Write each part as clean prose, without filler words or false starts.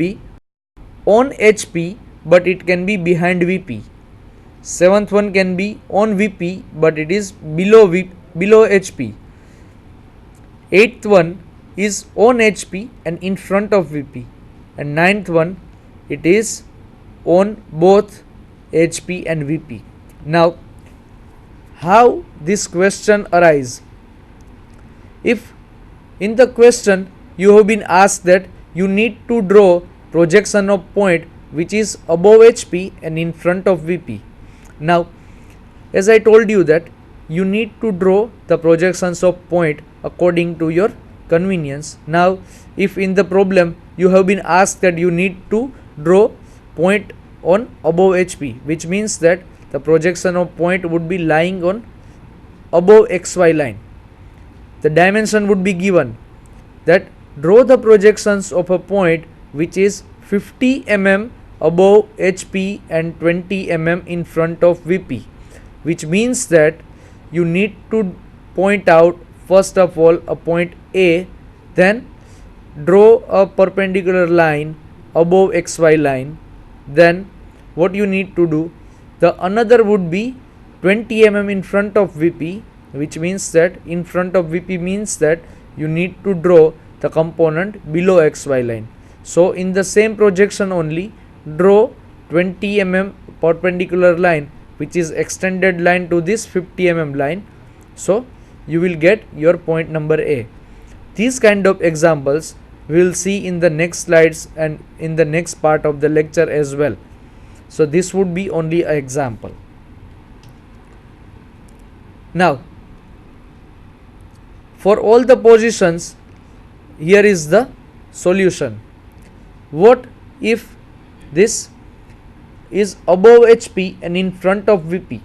be on HP but it can be behind VP. Seventh one can be on VP but it is below HP. Eighth one is on HP and in front of VP. And ninth one, it is on both HP and VP. Now, how this question arise? If in the question you have been asked that you need to draw projection of point which is above HP and in front of VP. Now, as I told you that you need to draw the projections of point according to your convenience. Now, if in the problem you have been asked that you need to draw point on above HP, which means that the projection of point would be lying on above XY line. The dimension would be given that draw the projections of a point which is 50 mm above HP and 20 mm in front of VP, which means that you need to point out first of all a point A, then draw a perpendicular line above XY line. Then what you need to do, the another would be 20 mm in front of VP, which means that in front of VP means that you need to draw the component below XY line. So in the same projection only, draw 20 mm perpendicular line which is extended line to this 50 mm line. So you will get your point number A. These kind of examples we will see in the next slides and in the next part of the lecture as well. So this would be only an example. Now, for all the positions, here is the solution. What if this is above HP and in front of VP?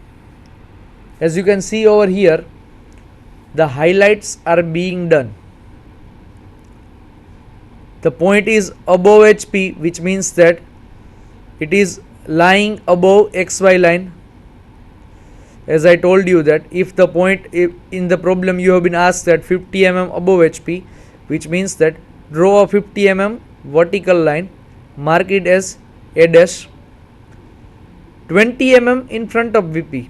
As you can see over here, the highlights are being done. The point is above HP, which means that it is lying above XY line. As I told you that if the point in the problem you have been asked that 50 mm above HP, which means that draw a 50 mm vertical line, mark it as A dash, 20 mm in front of VP,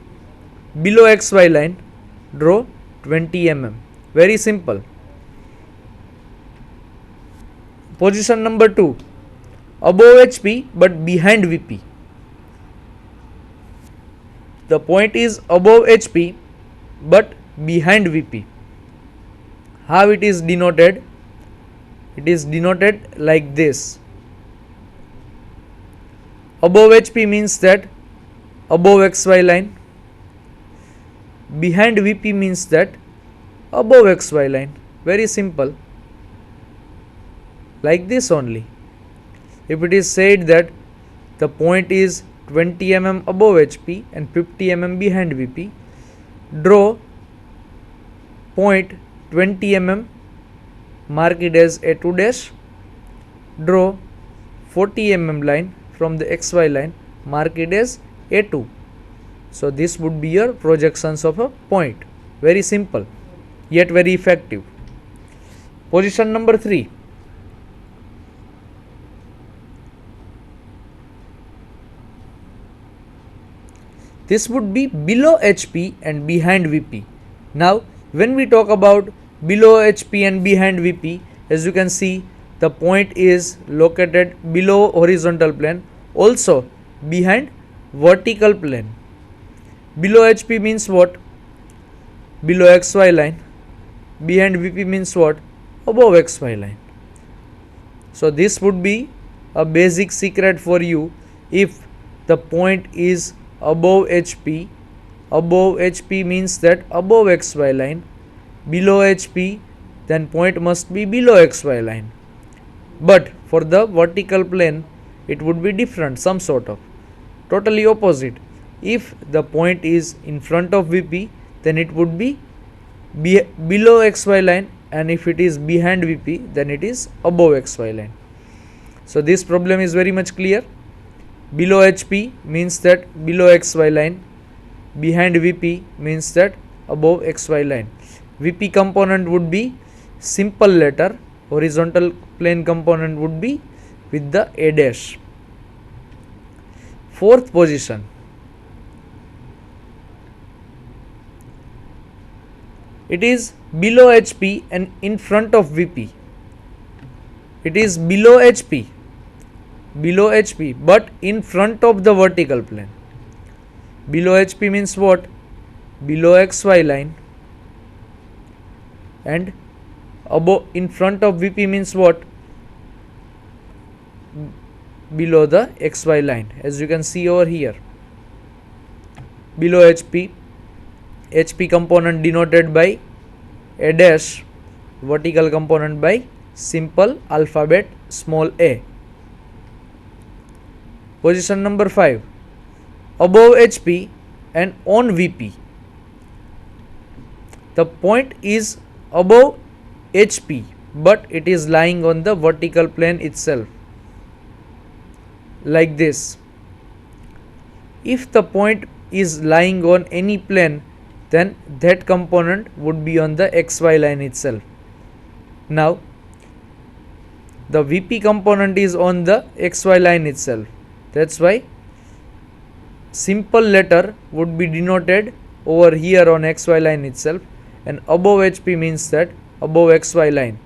below XY line, draw 20 mm. Very simple. Position number 2, above HP but behind VP. The point is above HP but behind VP. How it is denoted? It is denoted like this. Above HP means that above XY line. Behind VP means that above XY line. Very simple. Like this only. If it is said that the point is 20 mm above HP and 50 mm behind VP, draw point 20 mm, mark it as A2 dash, draw 40 mm line from the XY line, mark it as A2. So this would be your projections of a point. Very simple, yet very effective. Position number 3. This would be below HP and behind VP. Now, when we talk about below HP and behind VP, as you can see, the point is located below horizontal plane, also behind vertical plane. Below HP means what? Below XY line. Behind VP means what? Above XY line. So this would be a basic secret for you. If the point is above HP means that above XY line, below HP, then point must be below XY line. But for the vertical plane, it would be different, some sort of, totally opposite. If the point is in front of VP, then it would be below XY line, and if it is behind VP, then it is above XY line. So this problem is very much clear. Below HP means that below XY line, behind VP means that above XY line. VP component would be simple letter, horizontal plane component would be with the A dash. Fourth position, it is below HP and in front of VP. It is below HP, but in front of the vertical plane. Below HP means what? Below XY line, and above, in front of VP means what? Below the XY line, as you can see over here. Below HP, HP component denoted by A dash, vertical component by simple alphabet small a. Position number 5, above HP and on VP. The point is above HP, but it is lying on the vertical plane itself, like this. If the point is lying on any plane, then that component would be on the XY line itself. Now, the VP component is on the XY line itself. That's why simple letter would be denoted over here on XY line itself, and above HP means that above XY line.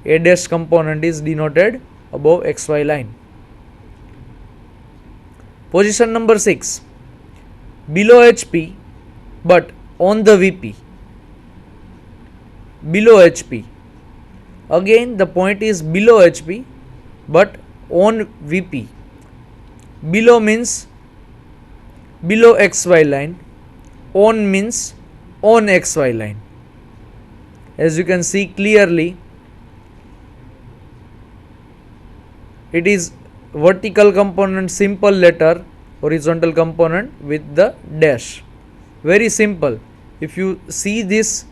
A dash component is denoted above XY line. Position number 6, below HP but on the VP. Below HP. Again, the point is below HP but on VP. Below means below XY line, on means on XY line. As you can see clearly, it is vertical component simple letter, horizontal component with the dash. Very simple. If you see this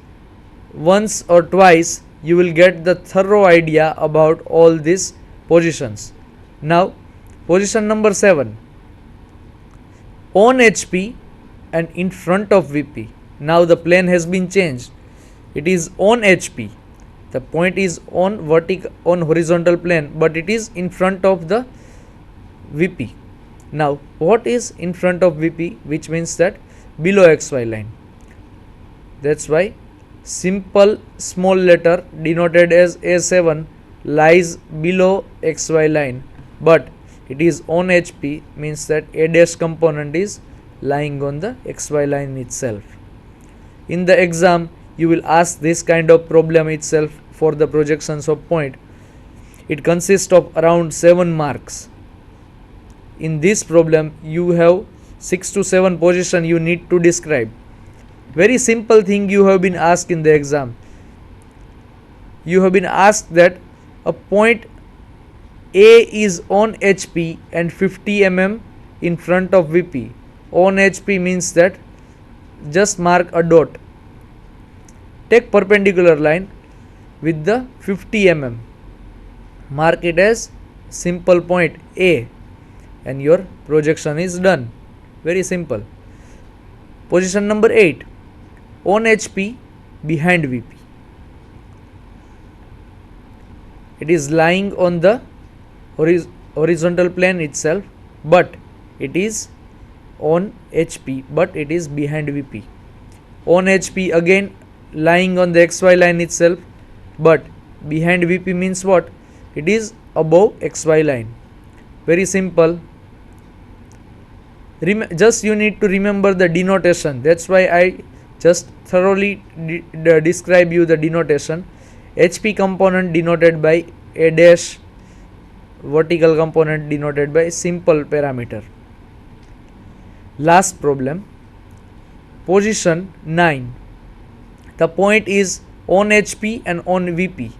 once or twice, you will get the thorough idea about all these positions. Now, position number 7, on HP and in front of VP. Now the plane has been changed. It is on HP. The point is on horizontal plane, but it is in front of the VP. Now, what is in front of VP? Which means that below XY line. That's why simple small letter denoted as A7 lies below XY line, but it is on HP, means that A dash component is lying on the XY line itself. In the exam, you will ask this kind of problem itself for the projections of point. It consists of around 7 marks. In this problem, you have 6 to 7 position you need to describe. Very simple thing you have been asked in the exam. You have been asked that a point A is on HP and 50 mm in front of VP. On HP means that just mark a dot. Take perpendicular line with the 50 mm. Mark it as simple point A and your projection is done. Very simple. Position number 8, on HP behind VP. It is lying on the horizontal plane itself, but it is on HP, but it is behind VP. On HP again lying on the XY line itself, but behind VP means what? It is above XY line. Very simple. Just you need to remember the denotation. That's why I just thoroughly describe you the denotation. HP component denoted by A dash, vertical component denoted by simple parameter. Last problem, position 9. The point is on HP and on VP,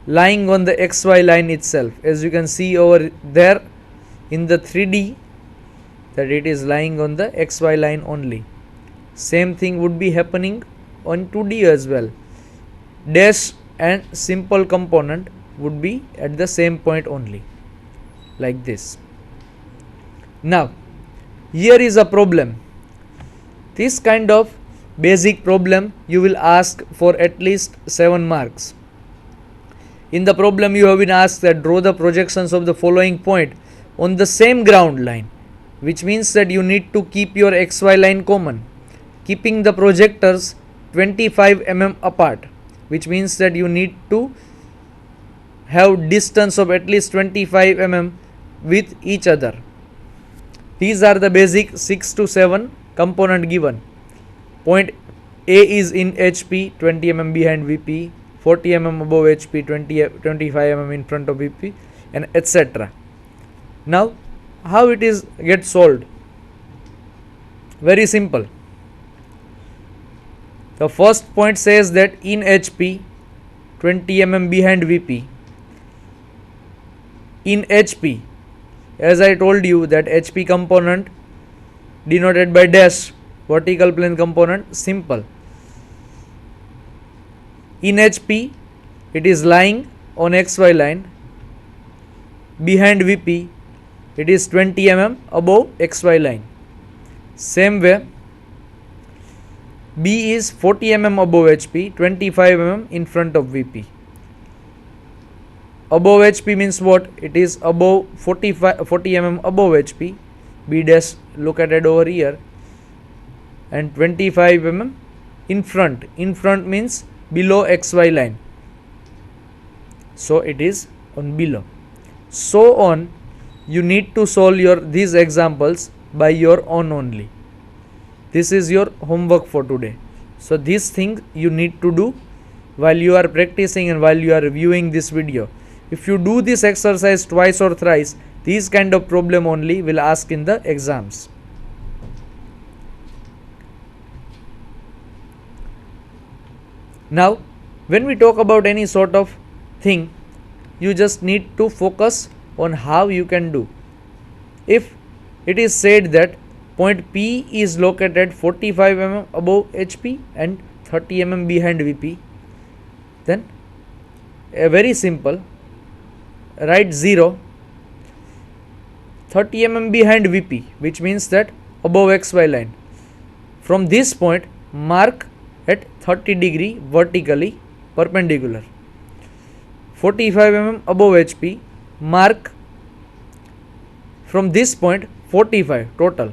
lying on the XY line itself. As you can see over there in the 3D, that it is lying on the XY line only. Same thing would be happening on 2D as well. Dash and simple component would be at the same point only, like this. Now, here is a problem. This kind of basic problem you will ask for at least 7 marks. In the problem you have been asked that draw the projections of the following point on the same ground line, which means that you need to keep your xy line common, keeping the projectors 25 mm apart, which means that you need to have distance of at least 25 mm with each other. These are the basic 6 to 7 component given. Point A is in HP, 20 mm behind VP, 40 mm above HP, 25 mm in front of VP, and etc. Now, how it is get solved? Very simple. The first point says that in HP, 20 mm behind VP. In HP, as I told you that HP component denoted by dash, vertical plane component, simple. In HP, it is lying on XY line. Behind VP, it is 20 mm above XY line. Same way, B is 40 mm above HP, 25 mm in front of VP. Above HP means what? It is above 40 mm above HP. B dash located over here, and 25 mm in front. In front means below XY line. So it is on below. So on, you need to solve these examples by your own only. This is your homework for today. So these things you need to do while you are practicing and while you are reviewing this video. If you do this exercise twice or thrice, these kind of problem only will ask in the exams. Now, when we talk about any sort of thing, you just need to focus on how you can do. If it is said that point P is located 45 mm above HP and 30 mm behind VP, then very simple, write 0, 30 mm behind VP, which means that above XY line. From this point, mark at 30 degree vertically perpendicular. 45 mm above HP, mark from this point 45 total.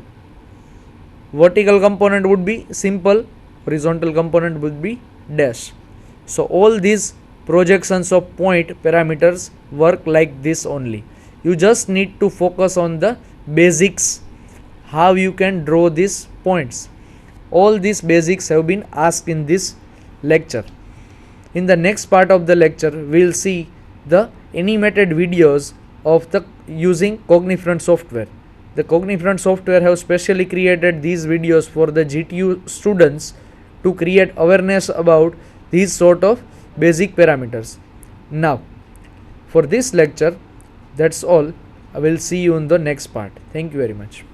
Vertical component would be simple, horizontal component would be dash. So all these projections of point parameters work like this only. You just need to focus on the basics, how you can draw these points. All these basics have been asked in this lecture. In the next part of the lecture, we will see the animated videos of the using Cognifront software. The Cognifront software have specially created these videos for the GTU students to create awareness about these sort of basic parameters. Now, for this lecture, that's all. I will see you in the next part. Thank you very much.